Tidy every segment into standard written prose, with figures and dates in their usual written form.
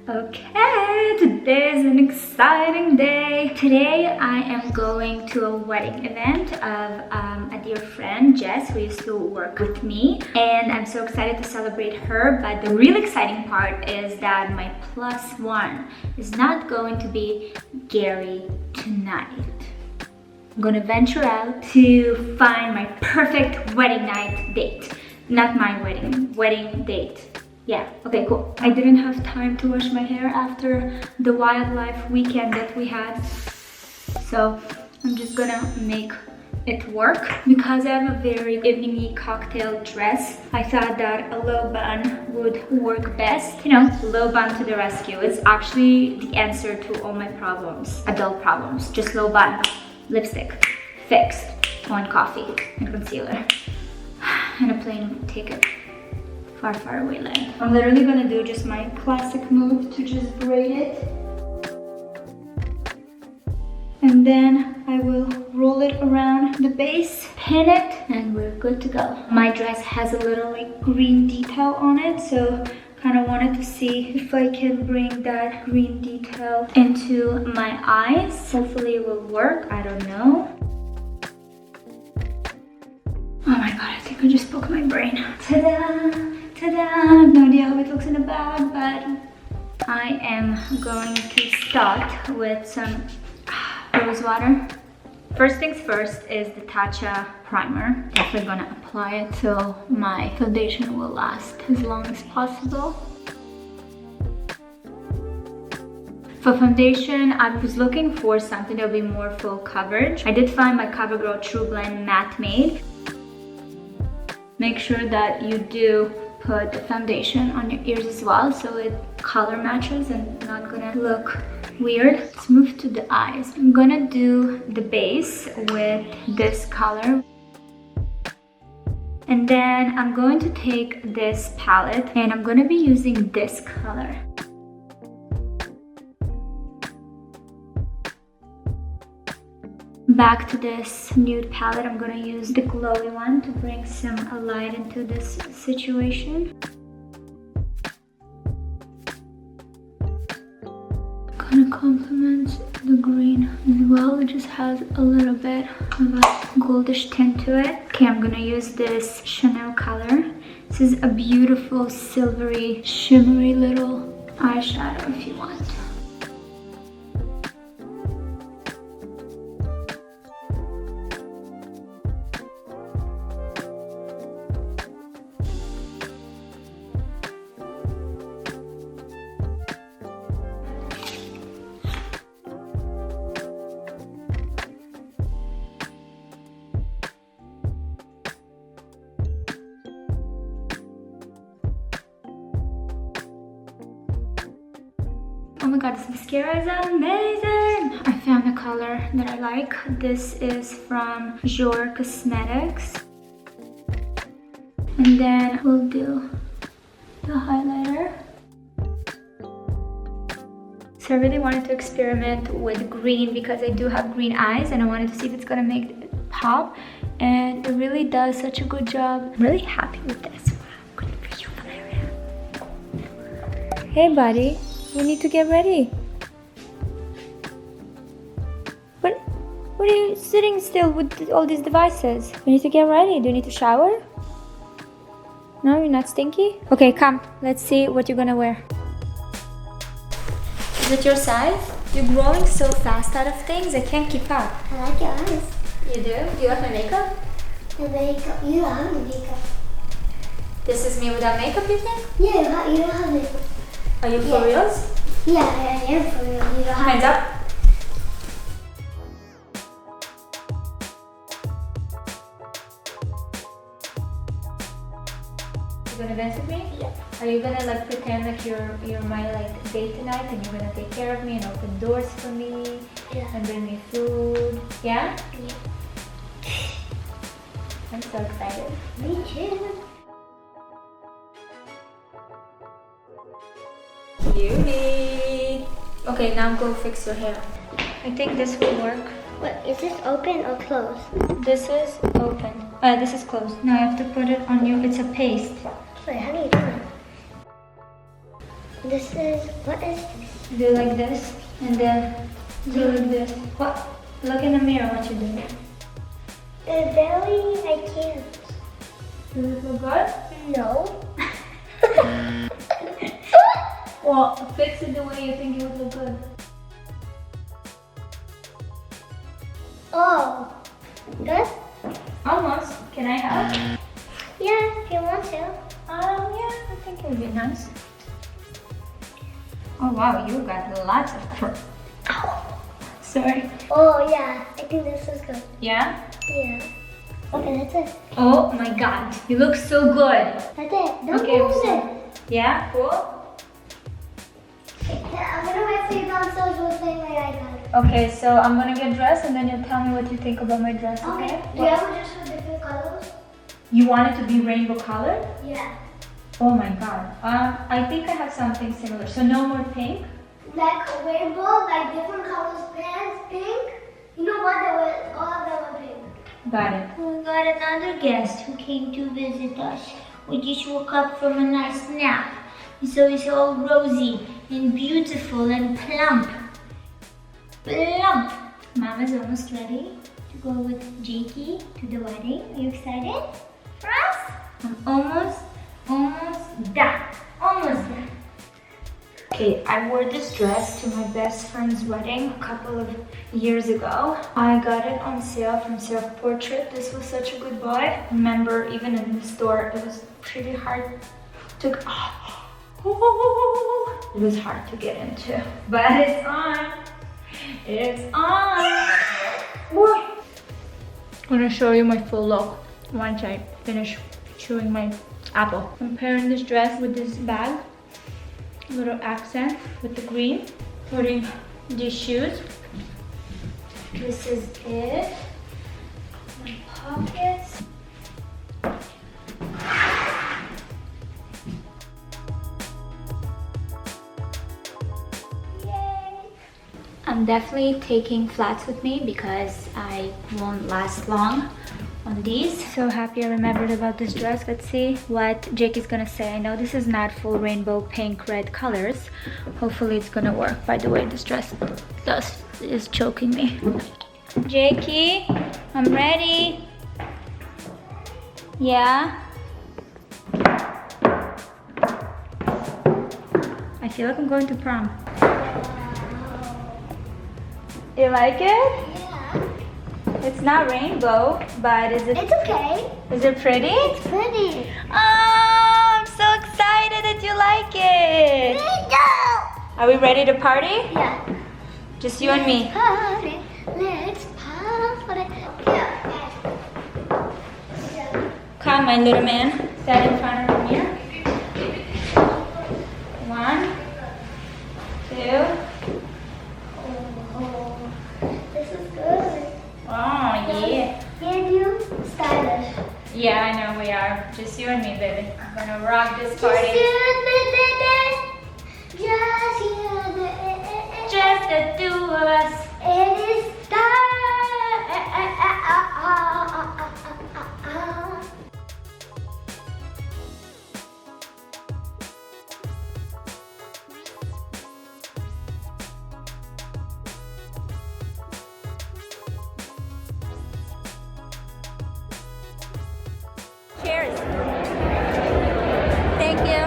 Okay, today is an exciting day. Today I am going to a wedding event of a dear friend, Jess, who used to work with me. And I'm so excited to celebrate her, but the real exciting part is that my +1 is not going to be Gary tonight. I'm gonna venture out to find my perfect wedding night date. Not my wedding date. Yeah, okay, cool. I didn't have time to wash my hair after the wildlife weekend that we had. So I'm just gonna make it work. Because I have a very evening-y cocktail dress, I thought that a low bun would work best. You know, low bun to the rescue. It's actually the answer to all my problems, adult problems. Just low bun, lipstick, fixed, 1 coffee, and concealer, and a plane ticket. Far away line. I'm literally gonna do just my classic move to just braid it. And then I will roll it around the base, pin it, and we're good to go. My dress has a little like green detail on it, so kind of wanted to see if I can bring that green detail into my eyes. Hopefully it will work, I don't know. Oh my god, I think I just broke my brain. Ta-da! Ta-da! I have no idea how it looks in the bag, but I am going to start with some rose water. First things first is the Tatcha primer. Definitely gonna apply it so my foundation will last as long as possible. For foundation, I was looking for something that would be more full coverage. I did find my CoverGirl TruBlend Matte Made. Make sure that you do put the foundation on your ears as well so it color matches and not gonna look weird. Let's move to the eyes. I'm gonna do the base with this color. And then I'm going to take this palette and I'm gonna be using this color. Back to this nude palette, I'm gonna use the glowy one to bring some light into this situation. Gonna complement the green as well. It just has a little bit of a goldish tint to it. Okay, I'm gonna use this Chanel color. This is a beautiful silvery, shimmery little eyeshadow if you want. Oh my god, this mascara is amazing! I found a color that I like. This is from Jouer Cosmetics. And then we'll do the highlighter. So I really wanted to experiment with green because I do have green eyes and I wanted to see if it's gonna make it pop. And it really does such a good job. I'm really happy with this. Wow, good for you, Valeria. Hey buddy. We need to get ready. What are you sitting still with all these devices? We need to get ready. Do you need to shower? No, you're not stinky? Okay, come. Let's see what you're gonna wear. Is it your size? You're growing so fast out of things. I can't keep up. I like your eyes. You do? Do you like my makeup? The makeup. You don't have makeup. This is me without makeup, you think? Yeah, you don't have makeup. Are you for reals? Yeah, I am for real. You don't have Hands up. You gonna dance with me? Yeah. Are you gonna like pretend like you're my like date tonight and you're gonna take care of me and open doors for me? Yeah. And bring me food? Yeah? Yeah. I'm so excited. Me too. Beauty. Okay, now go fix your hair. I think this will work. What, is this open or closed? This is open. This is closed. Now I have to put it on you. It's a paste. Wait, how do you do it? This is, what is this? Do like this, and then do like this. What? Look in the mirror what you do. The belly, I can't. Does it look good? No. Well, fix it the way you think it would look good. Oh, good? Almost. Can I help? Yeah, if you want to. Yeah, I think it would be nice. Oh wow, you got lots of fur. Ow. Sorry. Oh yeah, I think this is good. Yeah? Yeah. Okay, that's it. Oh my god, you look so good. That's it. Don't Okay, move so- it. Yeah, cool. Yeah, I'm gonna wait for you downstairs with my eyeliner. Okay, so I'm gonna get dressed and then you'll tell me what you think about my dress, okay? Do you have a dress with different colors? You want it to be rainbow colored? Yeah. Oh my god. I think I have something similar. So no more pink? Like a rainbow, like different colors, pants, pink. You know what? They were, all of them were pink. Got it. We got another guest who came to visit us. We just woke up from a nice nap. So he's all rosy and beautiful and plump. Plump! Mama's almost ready to go with Jakey to the wedding. Are you excited for us? I'm almost done. Almost done. Okay, I wore this dress to my best friend's wedding a couple of years ago. I got it on sale from Self Portrait. This was such a good buy. Remember, even in the store, it was pretty hard to... it was hard to get into. But it's on. It's on. I'm gonna show you my full look once I finish chewing my apple. I'm pairing this dress with this bag. Little accent with the green. Putting these shoes. This is it. My pockets. Yay! I'm definitely taking flats with me because I won't last long on these. So happy I remembered about this dress. Let's see what Jake is gonna say. I know this is not full rainbow pink red colors. Hopefully it's gonna work. By the way, this dress is choking me. Jakey, I'm ready. Yeah? I feel like I'm going to prom. You like it? Yeah. It's not rainbow, but is it? It's okay. Is it pretty? It's pretty. Oh, I'm so excited that you like it. Me too. Are we ready to party? Yeah. Just you and me. Party. Let's party. Yeah. Come, my little man. Stand in front of the mirror. 1, 2. Oh, this is good. Oh, yeah. And you, stylish. Yeah, I know we are. Just you and me, baby. I'm gonna rock this party. Just you and me, baby. Just you and me. Just the two of us. It is Cheers. Thank you.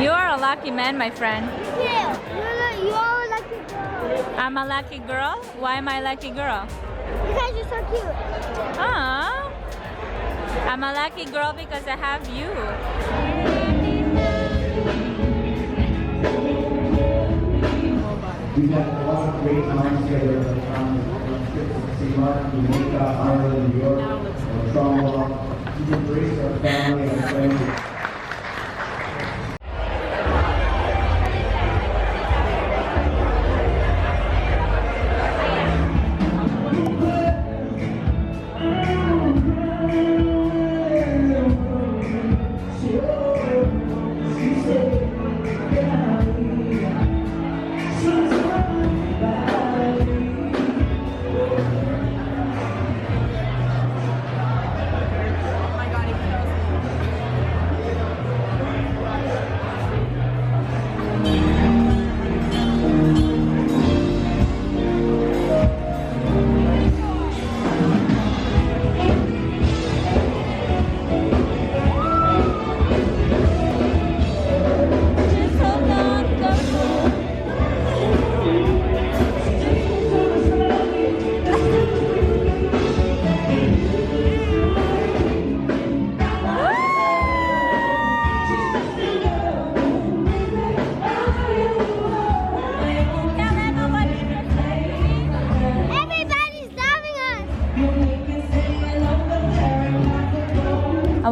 You are a lucky man, my friend. You are a lucky girl. I'm a lucky girl? Why am I a lucky girl? Because you're so cute. Aww. I'm a lucky girl because I have you. We've had a lot of great times together from Mark, Jamaica, Ireland, New York, Toronto. We've embraced our family and friends.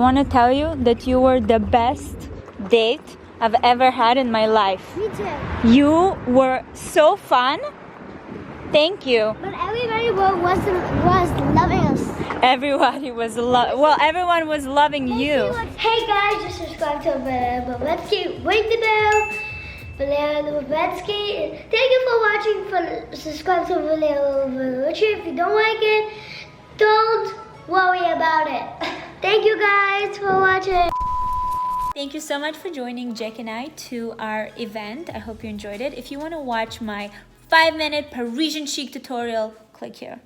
want to tell you that you were the best date I've ever had in my life. Me too. You were so fun. Thank you. But everybody was loving us. Everybody was everyone was loving you. Hey guys, just subscribe to Lipovetsky. Ring the bell. Valeria Lipovetsky. Thank you for watching. Subscribe to Valeria Lipovetsky. If you don't like it, don't worry about it. Thank you guys for watching. Thank you so much for joining Jack and I to our event. I hope you enjoyed it. If you want to watch my 5-minute Parisian chic tutorial, click here.